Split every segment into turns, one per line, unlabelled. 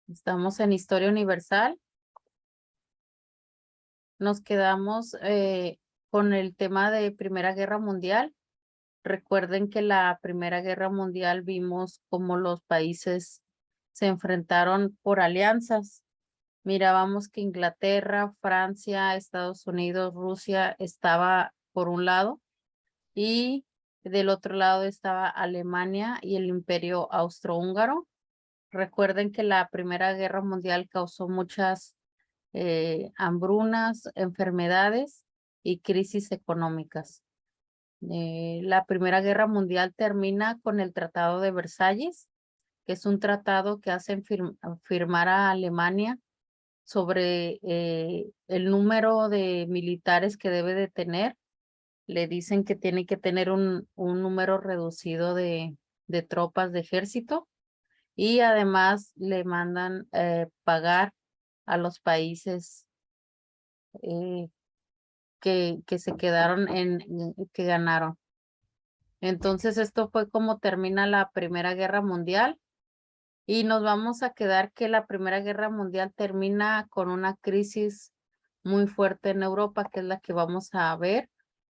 Estamos en Historia Universal. Nos quedamos con el tema de Primera Guerra Mundial. Recuerden que la Primera Guerra Mundial vimos cómo los países se enfrentaron por alianzas. Mirábamos que Inglaterra, Francia, Estados Unidos, Rusia estaba por un lado y del otro lado estaba Alemania y el Imperio Austrohúngaro. Recuerden que la Primera Guerra Mundial causó muchas hambrunas, enfermedades y crisis económicas. La Primera Guerra Mundial termina con el Tratado de Versalles, que es un tratado que hacen firmar a Alemania sobre el número de militares que debe de tener. Le dicen que tiene que tener un número reducido de tropas de ejército y además le mandan pagar a los países que se quedaron que ganaron. Entonces esto fue como termina la Primera Guerra Mundial y nos vamos a quedar que la Primera Guerra Mundial termina con una crisis muy fuerte en Europa, que es la que vamos a ver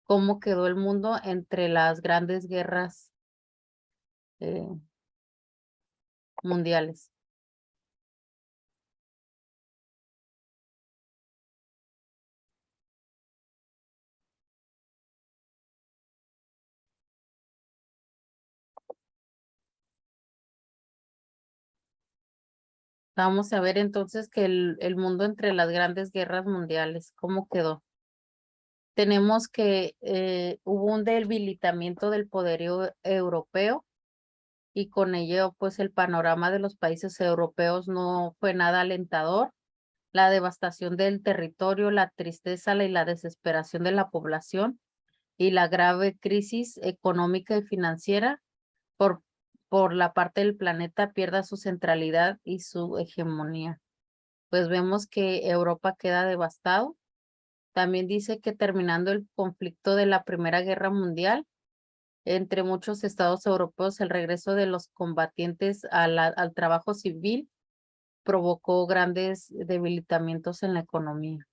cómo quedó el mundo entre las grandes guerras eh, mundiales. Vamos a ver entonces que el mundo entre las grandes guerras mundiales, cómo quedó. Tenemos que hubo un debilitamiento del poderío europeo y con ello pues el panorama de los países europeos no fue nada alentador. La devastación del territorio, la tristeza y la desesperación de la población y la grave crisis económica y financiera por, por la parte del planeta pierda su centralidad y su hegemonía. Pues vemos que Europa queda devastado. También dice que terminando el conflicto de la Primera Guerra Mundial, entre muchos estados europeos, el regreso de los combatientes al trabajo civil provocó grandes debilitamientos en la economía.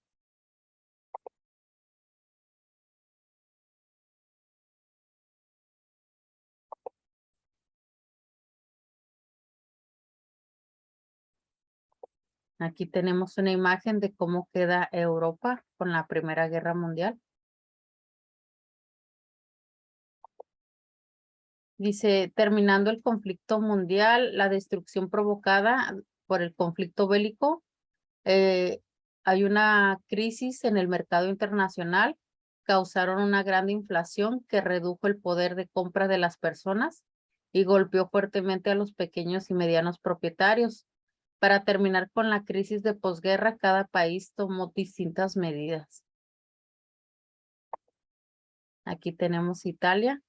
Aquí tenemos una imagen de cómo queda Europa con la Primera Guerra Mundial. Dice, terminando el conflicto mundial, la destrucción provocada por el conflicto bélico, hay una crisis en el mercado internacional, causaron una gran inflación que redujo el poder de compra de las personas y golpeó fuertemente a los pequeños y medianos propietarios. Para terminar con la crisis de posguerra, cada país tomó distintas medidas. Aquí tenemos Italia.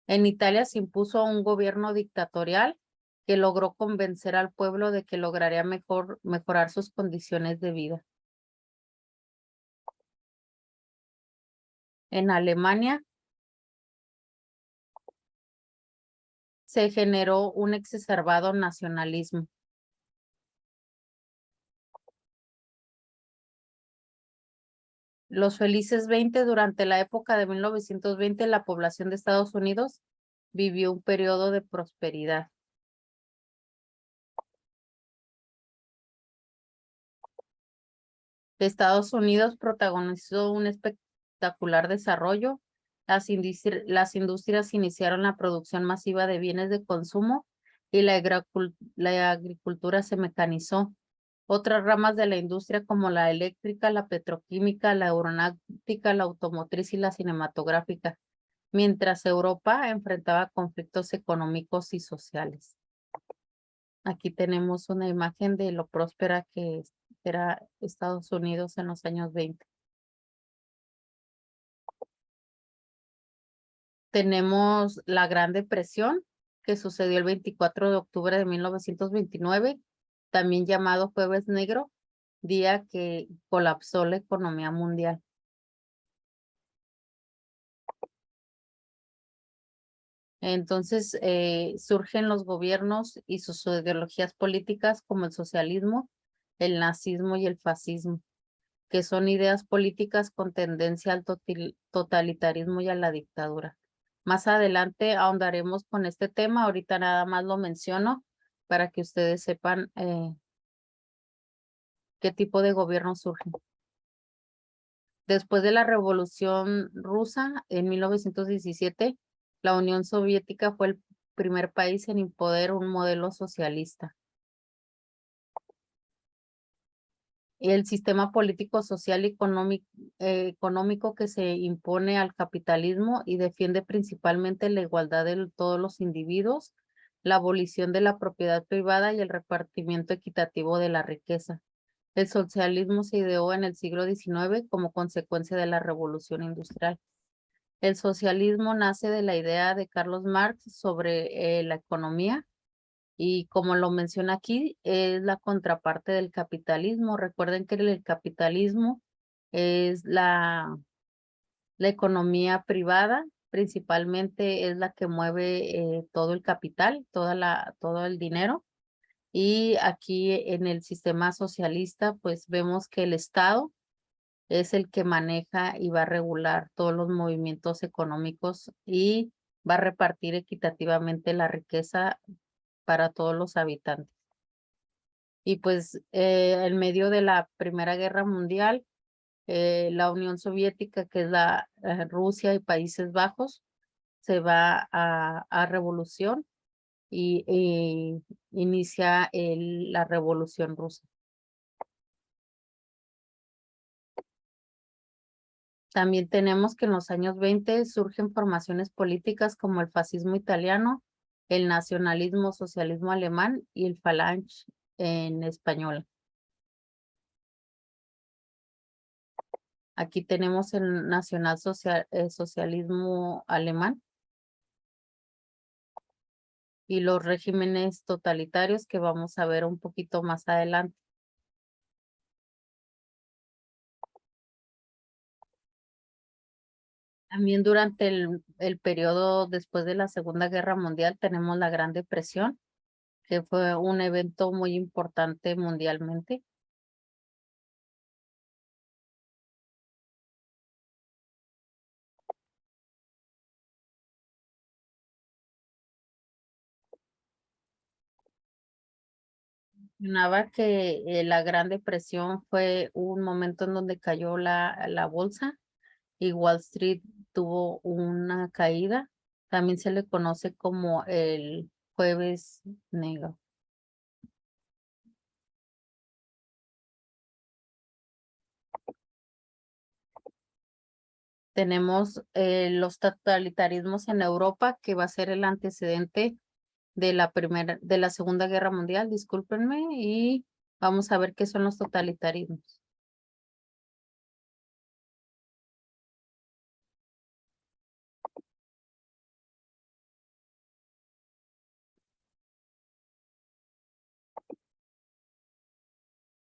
En Italia se impuso un gobierno dictatorial que logró convencer al pueblo de que lograría mejorar sus condiciones de vida. En Alemania se generó un exacerbado nacionalismo. Los felices 20, durante la época de 1920, la población de Estados Unidos vivió un periodo de prosperidad. Estados Unidos protagonizó un espectacular desarrollo. Las industrias iniciaron la producción masiva de bienes de consumo y la agricultura se mecanizó. Otras ramas de la industria como la eléctrica, la petroquímica, la aeronáutica, la automotriz y la cinematográfica, mientras Europa enfrentaba conflictos económicos y sociales. Aquí tenemos una imagen de lo próspera que era Estados Unidos en los años 20. Tenemos la Gran Depresión, que sucedió el 24 de octubre de 1929, también llamado Jueves Negro, día que colapsó la economía mundial. Entonces, surgen los gobiernos y sus ideologías políticas como el socialismo, el nazismo y el fascismo, que son ideas políticas con tendencia al totalitarismo y a la dictadura. Más adelante ahondaremos con este tema, ahorita nada más lo menciono para que ustedes sepan qué tipo de gobierno surge. Después de la Revolución Rusa en 1917, la Unión Soviética fue el primer país en imponer un modelo socialista. El sistema político, social y económico que se impone al capitalismo y defiende principalmente la igualdad de todos los individuos, la abolición de la propiedad privada y el repartimiento equitativo de la riqueza. El socialismo se ideó en el siglo XIX como consecuencia de la Revolución Industrial. El socialismo nace de la idea de Carlos Marx sobre la economía y como lo menciona aquí, es la contraparte del capitalismo. Recuerden que el capitalismo es la economía privada, principalmente es la que mueve todo el capital, todo el dinero. Y aquí en el sistema socialista, pues vemos que el Estado es el que maneja y va a regular todos los movimientos económicos y va a repartir equitativamente la riqueza para todos los habitantes. Y pues en medio de la Primera Guerra Mundial, la Unión Soviética, que es la Rusia y Países Bajos, se va a revolución y inicia la Revolución Rusa. También tenemos que en los años 20 surgen formaciones políticas como el fascismo italiano, el nacionalismo socialismo alemán y el Falange en español. Aquí tenemos el socialismo alemán y los regímenes totalitarios que vamos a ver un poquito más adelante. También durante el periodo después de la Segunda Guerra Mundial tenemos la Gran Depresión, que fue un evento muy importante mundialmente. Mencionaba que la Gran Depresión fue un momento en donde cayó la bolsa y Wall Street tuvo una caída. También se le conoce como el Jueves Negro. Tenemos los totalitarismos en Europa, que va a ser el antecedente de de la Segunda Guerra Mundial, discúlpenme, y vamos a ver qué son los totalitarismos.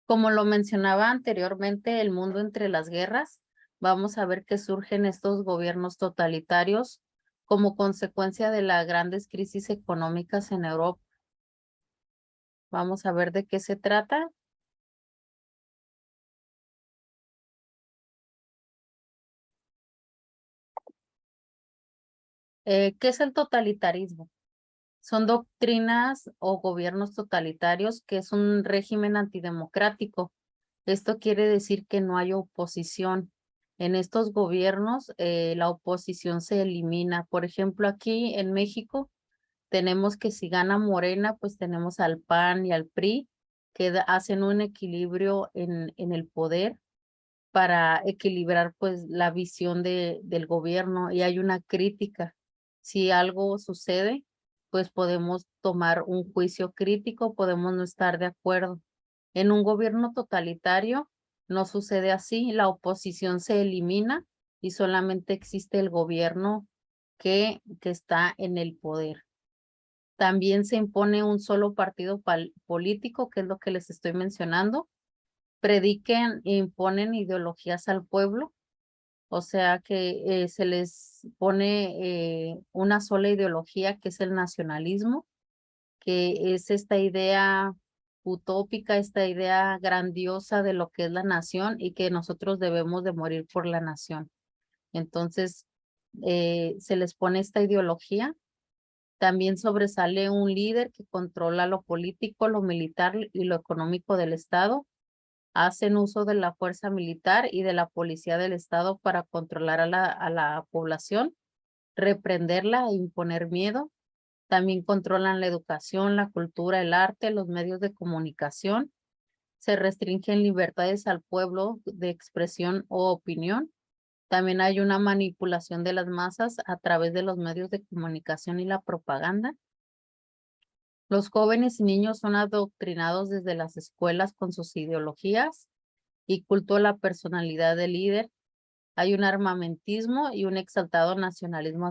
Como lo mencionaba anteriormente, el mundo entre las guerras, vamos a ver que surgen estos gobiernos totalitarios como consecuencia de las grandes crisis económicas en Europa. Vamos a ver de qué se trata. ¿Qué es el totalitarismo? Son doctrinas o gobiernos totalitarios que es un régimen antidemocrático. Esto quiere decir que no hay oposición. En estos gobiernos, la oposición se elimina. Por ejemplo, aquí en México tenemos que si gana Morena, pues tenemos al PAN y al PRI que hacen un equilibrio en el poder para equilibrar pues la visión del gobierno y hay una crítica. Si algo sucede, pues podemos tomar un juicio crítico, podemos no estar de acuerdo. En un gobierno totalitario no sucede así, la oposición se elimina y solamente existe el gobierno que está en el poder. También se impone un solo partido político, que es lo que les estoy mencionando. Prediquen e imponen ideologías al pueblo O sea que se les pone una sola ideología que es el nacionalismo, que es esta idea utópica, esta idea grandiosa de lo que es la nación y que nosotros debemos de morir por la nación. Entonces, se les pone esta ideología. También sobresale un líder que controla lo político, lo militar y lo económico del Estado. Hacen uso de la fuerza militar y de la policía del Estado para controlar a la población, reprenderla e imponer miedo. También controlan la educación, la cultura, el arte, los medios de comunicación. Se restringen libertades al pueblo de expresión o opinión. También hay una manipulación de las masas a través de los medios de comunicación y la propaganda. Los jóvenes y niños son adoctrinados desde las escuelas con sus ideologías y culto a la personalidad del líder. Hay un armamentismo y un exaltado nacionalismo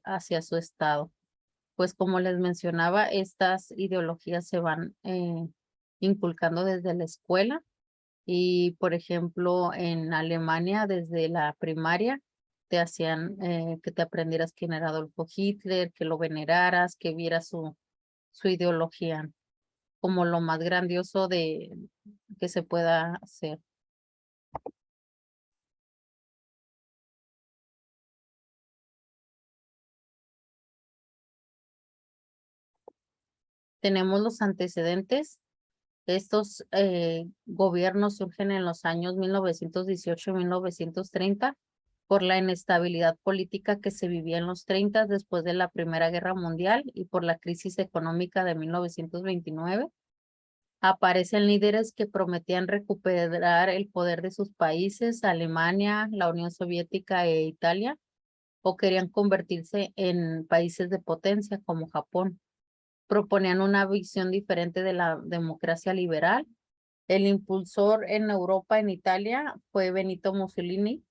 hacia su estado. Pues como les mencionaba, estas ideologías se van inculcando desde la escuela y, por ejemplo, en Alemania, desde la primaria, te hacían que te aprendieras quién era Adolfo Hitler, que lo veneraras, que vieras su ideología como lo más grandioso de que se pueda hacer. Tenemos los antecedentes. Estos gobiernos surgen en los años 1918 y 1930 por la inestabilidad política que se vivía en los 30 después de la Primera Guerra Mundial y por la crisis económica de 1929. Aparecen líderes que prometían recuperar el poder de sus países, Alemania, la Unión Soviética e Italia, o querían convertirse en países de potencia como Japón. Proponían una visión diferente de la democracia liberal. El impulsor en Europa, en Italia, fue Benito Mussolini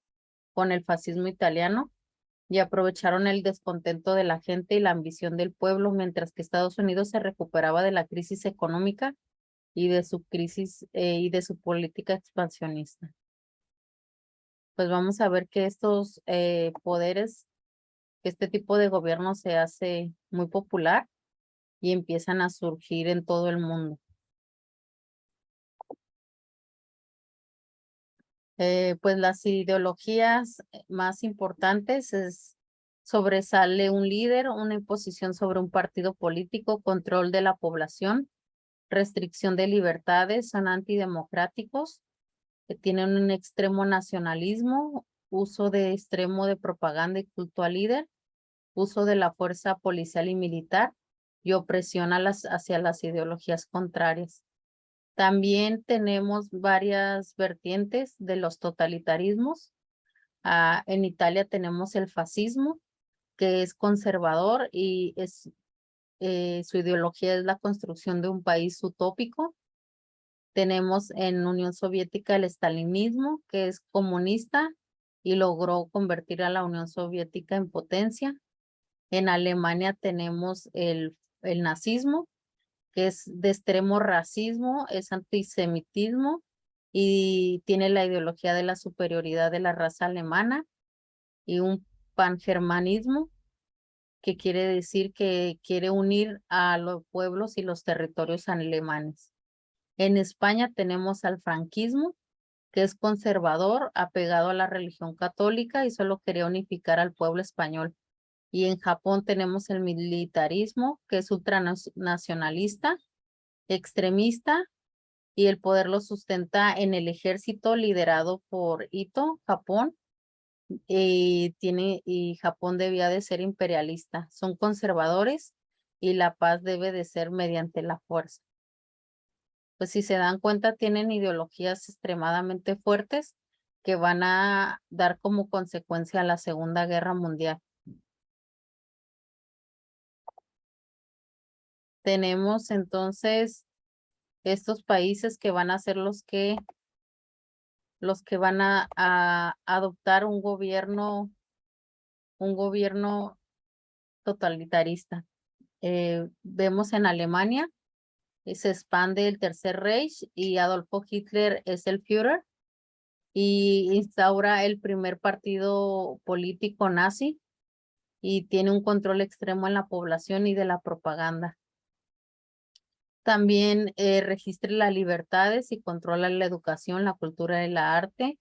con el fascismo italiano y aprovecharon el descontento de la gente y la ambición del pueblo, mientras que Estados Unidos se recuperaba de la crisis económica y de su crisis y de su política expansionista. Pues vamos a ver que estos poderes, que este tipo de gobierno se hace muy popular y empiezan a surgir en todo el mundo. Pues las ideologías más importantes sobresale un líder, una imposición sobre un partido político, control de la población, restricción de libertades, son antidemocráticos, que tienen un extremo nacionalismo, uso de extremo de propaganda y culto al líder, uso de la fuerza policial y militar y opresión hacia las ideologías contrarias. También tenemos varias vertientes de los totalitarismos. En Italia tenemos el fascismo, que es conservador y su ideología es la construcción de un país utópico. Tenemos en Unión Soviética el estalinismo, que es comunista y logró convertir a la Unión Soviética en potencia. En Alemania tenemos el nazismo, que es de extremo racismo, es antisemitismo y tiene la ideología de la superioridad de la raza alemana y un pangermanismo, que quiere decir que quiere unir a los pueblos y los territorios alemanes. En España tenemos al franquismo, que es conservador, apegado a la religión católica y solo quería unificar al pueblo español. Y en Japón tenemos el militarismo, que es ultranacionalista, extremista, y el poder lo sustenta en el ejército liderado por Ito, Japón, y Japón debía de ser imperialista. Son conservadores y la paz debe de ser mediante la fuerza. Pues si se dan cuenta, tienen ideologías extremadamente fuertes que van a dar como consecuencia la Segunda Guerra Mundial. Tenemos entonces estos países que van a ser los que van a adoptar un gobierno totalitarista. Vemos en Alemania, se expande el Tercer Reich y Adolfo Hitler es el Führer. y instaura el primer partido político nazi y tiene un control extremo en la población y de la propaganda. También registra las libertades y controla la educación, la cultura y la arte.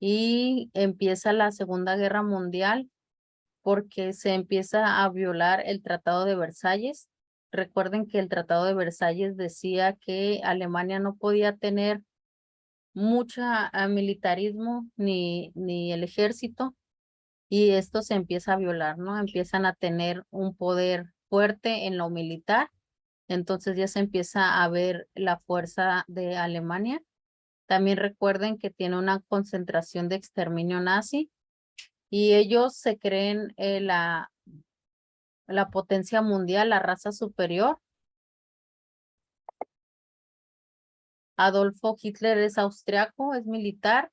Y empieza la Segunda Guerra Mundial porque se empieza a violar el Tratado de Versalles. Recuerden que el Tratado de Versalles decía que Alemania no podía tener mucha militarismo ni el ejército, y esto se empieza a violar, ¿no? Empiezan a tener un poder fuerte en lo militar, entonces ya se empieza a ver la fuerza de Alemania. También recuerden que tiene una concentración de exterminio nazi y ellos se creen la potencia mundial, la raza superior. Adolfo Hitler es austriaco, es militar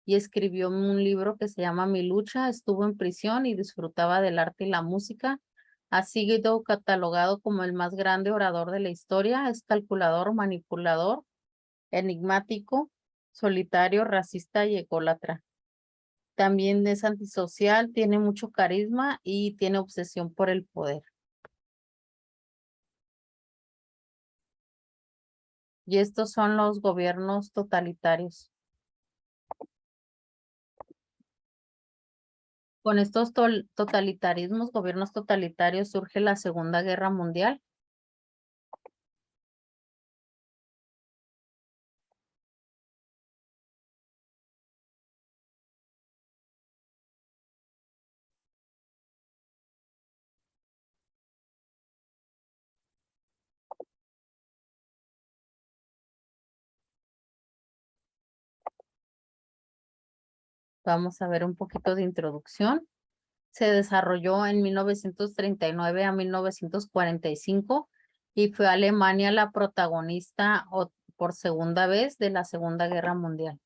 y escribió un libro que se llama Mi lucha. Estuvo en prisión y disfrutaba del arte y la música. Ha sido catalogado como el más grande orador de la historia. Es calculador, manipulador, enigmático, solitario, racista y ególatra. También es antisocial, tiene mucho carisma y tiene obsesión por el poder. Y estos son los gobiernos totalitarios. Con estos totalitarismos, gobiernos totalitarios, surge la Segunda Guerra Mundial. Vamos a ver un poquito de introducción. Se desarrolló en 1939 a 1945 y fue Alemania la protagonista por segunda vez de la Segunda Guerra Mundial.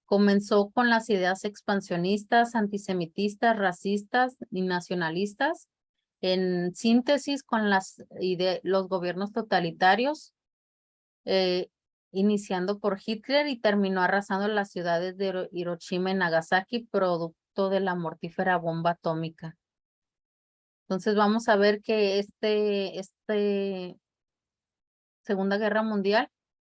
Comenzó con las ideas expansionistas, antisemitistas, racistas y nacionalistas, en síntesis con los gobiernos totalitarios, eh, iniciando por Hitler, y terminó arrasando las ciudades de Hiroshima y Nagasaki, producto de la mortífera bomba atómica. Entonces vamos a ver que Segunda Guerra Mundial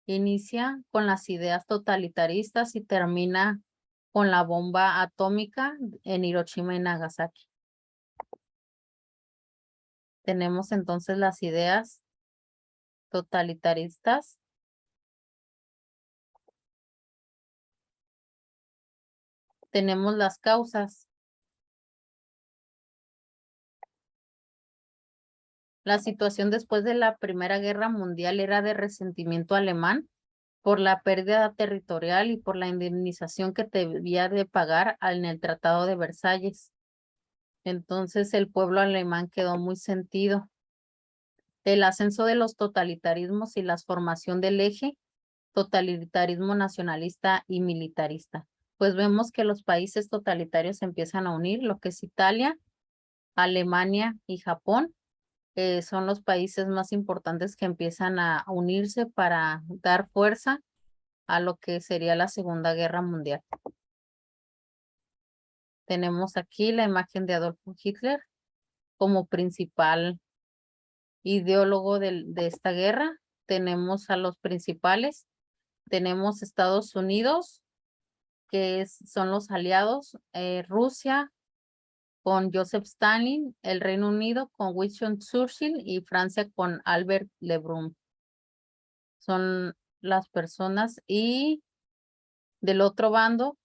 inicia con las ideas totalitaristas y termina con la bomba atómica en Hiroshima y Nagasaki. Tenemos entonces las ideas totalitaristas. Tenemos las causas. La situación después de la Primera Guerra Mundial era de resentimiento alemán por la pérdida territorial y por la indemnización que debía de pagar en el Tratado de Versalles. Entonces el pueblo alemán quedó muy sentido. El ascenso de los totalitarismos y la formación del eje totalitarismo nacionalista y militarista. Pues vemos que los países totalitarios se empiezan a unir, lo que es Italia, Alemania y Japón. Son los países más importantes que empiezan a unirse para dar fuerza a lo que sería la Segunda Guerra Mundial. Tenemos aquí la imagen de Adolfo Hitler como principal ideólogo de esta guerra. Tenemos a los principales. Tenemos Estados Unidos, que son los aliados, Rusia con Joseph Stalin, el Reino Unido con Winston Churchill y Francia con Albert Lebrun. Son las personas, y del otro bando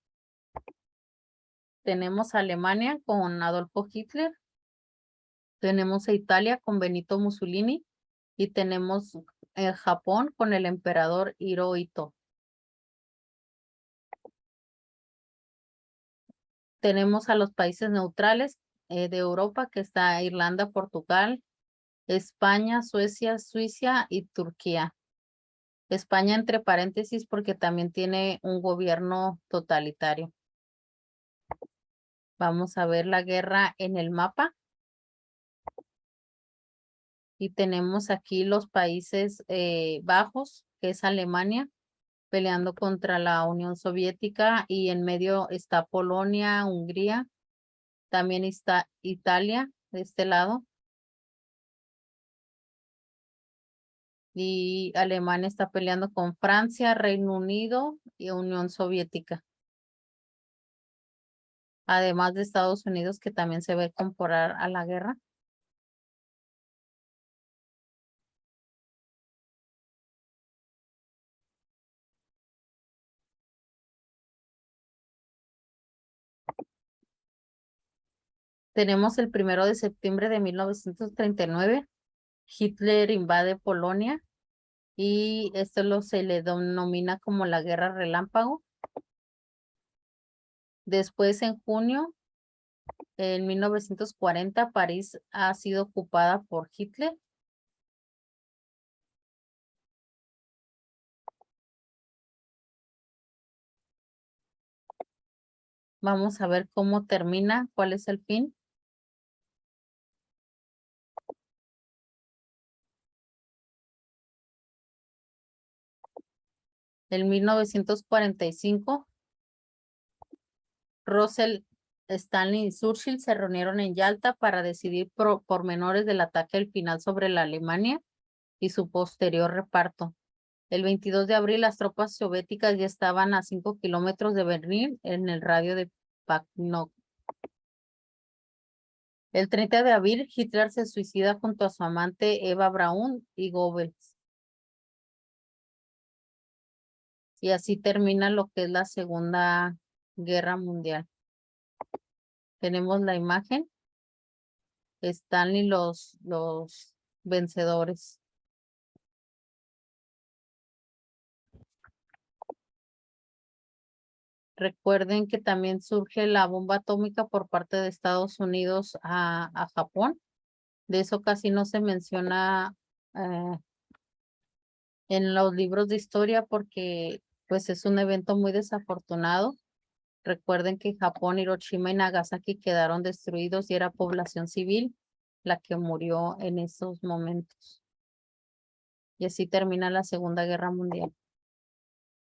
tenemos a Alemania con Adolfo Hitler, tenemos a Italia con Benito Mussolini y tenemos Japón con el emperador Hirohito. Tenemos a los países neutrales de Europa, que está Irlanda, Portugal, España, Suecia, Suiza y Turquía. España entre paréntesis porque también tiene un gobierno totalitario. Vamos a ver la guerra en el mapa. Y tenemos aquí los Países Bajos, que es Alemania, peleando contra la Unión Soviética y en medio está Polonia, Hungría, también está Italia de este lado y Alemania está peleando con Francia, Reino Unido y Unión Soviética. Además de Estados Unidos que también se va a incorporar a la guerra. Tenemos el 1 de septiembre de 1939. Hitler invade Polonia y esto se le denomina como la Guerra Relámpago. Después, en junio, en 1940, París ha sido ocupada por Hitler. Vamos a ver cómo termina, cuál es el fin. En 1945, Roosevelt, Stanley y Churchill se reunieron en Yalta para decidir pormenores del ataque al final sobre la Alemania y su posterior reparto. El 22 de abril, las tropas soviéticas ya estaban a 5 kilómetros de Berlín en el radio de Bakhmut. El 30 de abril, Hitler se suicida junto a su amante Eva Braun y Goebbels. Y así termina lo que es la Segunda Guerra Mundial. Tenemos la imagen. Están los vencedores. Recuerden que también surge la bomba atómica por parte de Estados Unidos a Japón. De eso casi no se menciona en los libros de historia porque pues es un evento muy desafortunado. Recuerden que Japón, Hiroshima y Nagasaki quedaron destruidos y era población civil la que murió en esos momentos. Y así termina la Segunda Guerra Mundial.